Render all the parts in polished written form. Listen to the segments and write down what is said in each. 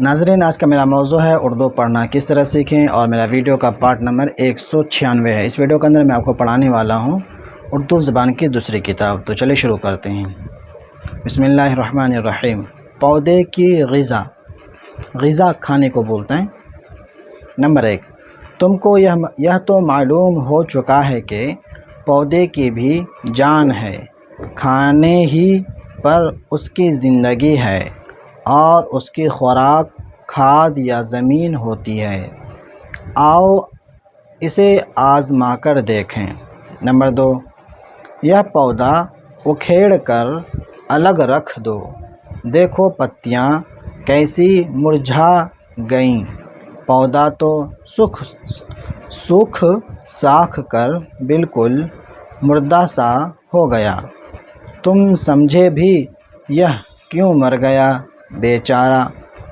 ناظرین، آج کا میرا موضوع ہے اردو پڑھنا کس طرح سیکھیں، اور میرا ویڈیو کا پارٹ نمبر 196 ہے۔ اس ویڈیو کے اندر میں آپ کو پڑھانے والا ہوں اردو زبان کی دوسری کتاب۔ تو چلے شروع کرتے ہیں۔ بسم اللہ الرحمن الرحیم۔ پودے کی غذا، غذا کھانے کو بولتے ہیں۔ نمبر 1، تم کو یہ تو معلوم ہو چکا ہے کہ پودے کی بھی جان ہے، کھانے ہی پر اس کی زندگی ہے اور اس کی خوراک کھاد یا زمین ہوتی ہے۔ آؤ اسے آزما کر دیکھیں۔ نمبر 2، یہ پودا اکھیڑ کر الگ رکھ دو، دیکھو پتیاں کیسی مرجھا گئیں، پودا تو سوکھ ساکھ کر بالکل مردہ سا ہو گیا۔ تم سمجھے بھی یہ کیوں مر گیا؟ بیچارہ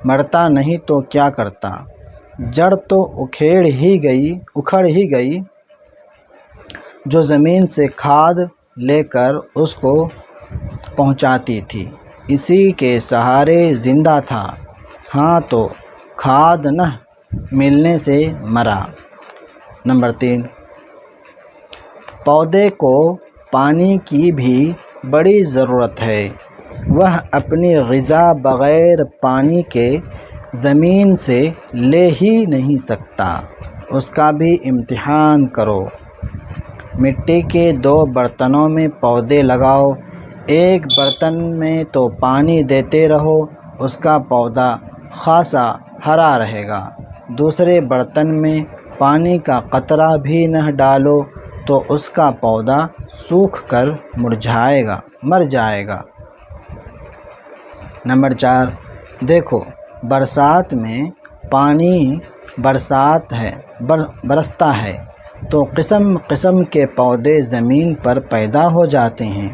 مرتا نہیں تو کیا کرتا، جڑ تو اکھڑ ہی گئی جو زمین سے کھاد لے کر اس کو پہنچاتی تھی، اسی کے سہارے زندہ تھا، ہاں تو کھاد نہ ملنے سے مرا۔ نمبر 3، پودے کو پانی کی بھی بڑی ضرورت ہے، وہ اپنی غذا بغیر پانی کے زمین سے لے ہی نہیں سکتا، اس کا بھی امتحان کرو۔ مٹی کے 2 برتنوں میں پودے لگاؤ، ایک برتن میں تو پانی دیتے رہو، اس کا پودا خاصا ہرا رہے گا، دوسرے برتن میں پانی کا قطرہ بھی نہ ڈالو تو اس کا پودا سوکھ کر مر جائے گا۔ نمبر 4، دیکھو برسات میں پانی برستا ہے تو قسم قسم کے پودے زمین پر پیدا ہو جاتے ہیں،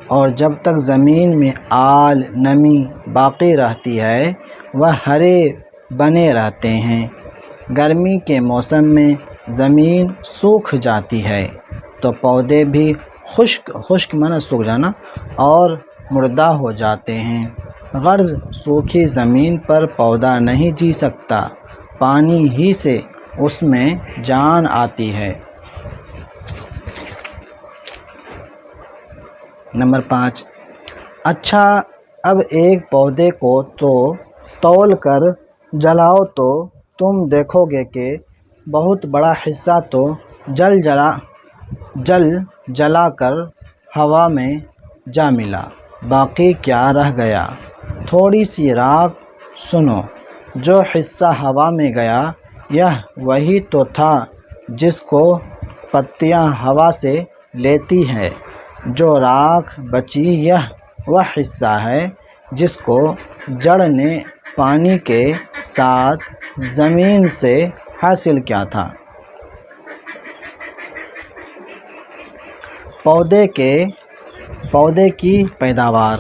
اور جب تک زمین میں آل نمی باقی رہتی ہے وہ ہرے بنے رہتے ہیں۔ گرمی کے موسم میں زمین سوکھ جاتی ہے تو پودے بھی خشک مانا سوکھ جانا اور مردہ ہو جاتے ہیں۔ غرض سوکھی زمین پر پودا نہیں جی سکتا، پانی ہی سے اس میں جان آتی ہے۔ نمبر 5، اچھا اب ایک پودے کو تو تول کر جلاؤ تو تم دیکھو گے کہ بہت بڑا حصہ تو جلا کر ہوا میں جا ملا، باقی کیا رہ گیا؟ تھوڑی سی راک سنو، جو حصہ ہوا میں گیا یہ وہی تو تھا جس کو پتیاں ہوا سے لیتی ہیں، جو راکھ بچی یہ وہ حصہ ہے جس کو جڑ نے پانی کے ساتھ زمین سے حاصل کیا تھا۔ پودے کی پیداوار،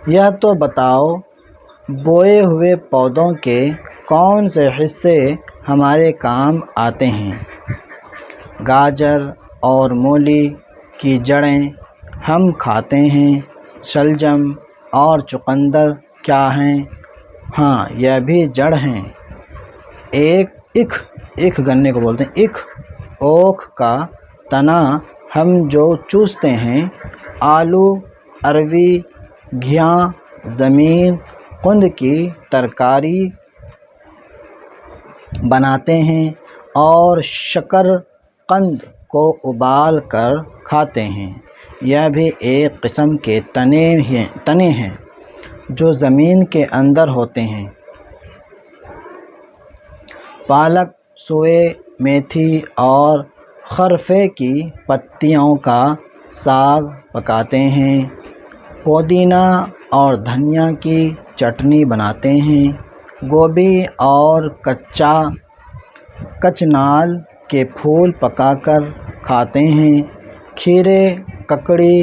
یہ تو بتاؤ بوئے ہوئے پودوں کے کون سے حصے ہمارے کام آتے ہیں؟ گاجر اور مولی کی جڑیں ہم کھاتے ہیں، شلجم اور چقندر کیا ہیں؟ ہاں یہ بھی جڑ ہیں۔ ایک گنے کو بولتے ہیں اوکھ کا تنا ہم جو چوستے ہیں، آلو، اروی، گھیاں، زمین قند کی ترکاری بناتے ہیں اور شکر قند کو ابال کر کھاتے ہیں، یہ بھی ایک قسم کے تنے ہیں جو زمین کے اندر ہوتے ہیں۔ پالک، سوئے، میتھی اور خرفے کی پتیوں کا ساگ پکاتے ہیں، پودینہ اور دھنیا کی چٹنی بناتے ہیں، گوبھی اور کچنال کے پھول پکا کر کھاتے ہیں، کھیرے، ککڑی،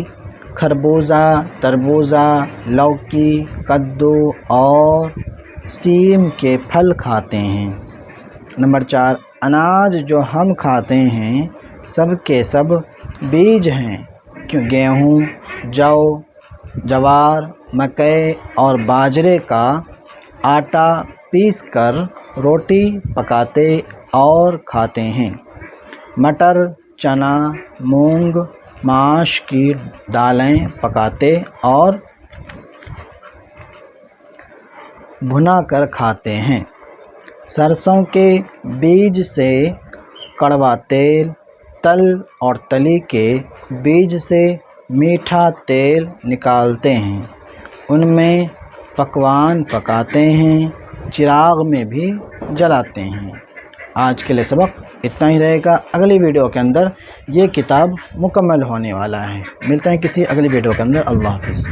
خربوزہ، تربوزہ، لوکی، کدو اور سیم کے پھل کھاتے ہیں۔ نمبر 4، اناج جو ہم کھاتے ہیں سب کے سب بیج ہیں، گیہوں، جو، جوار، مکئی اور باجرے کا آٹا پیس کر روٹی پکاتے اور کھاتے ہیں۔ مٹر، چنا، مونگ، ماش کی دالیں پکاتے اور بھنا کر کھاتے ہیں۔ سرسوں کے بیج سے کڑوا تیل، تل اور تلی کے بیج سے میٹھا تیل نکالتے ہیں، ان میں پکوان پکاتے ہیں، چراغ میں بھی جلاتے ہیں۔ آج کے لیے سبق اتنا ہی رہے گا۔ اگلی ویڈیو کے اندر یہ کتاب مکمل ہونے والا ہے۔ ملتے ہیں کسی اگلی ویڈیو کے اندر۔ اللہ حافظ۔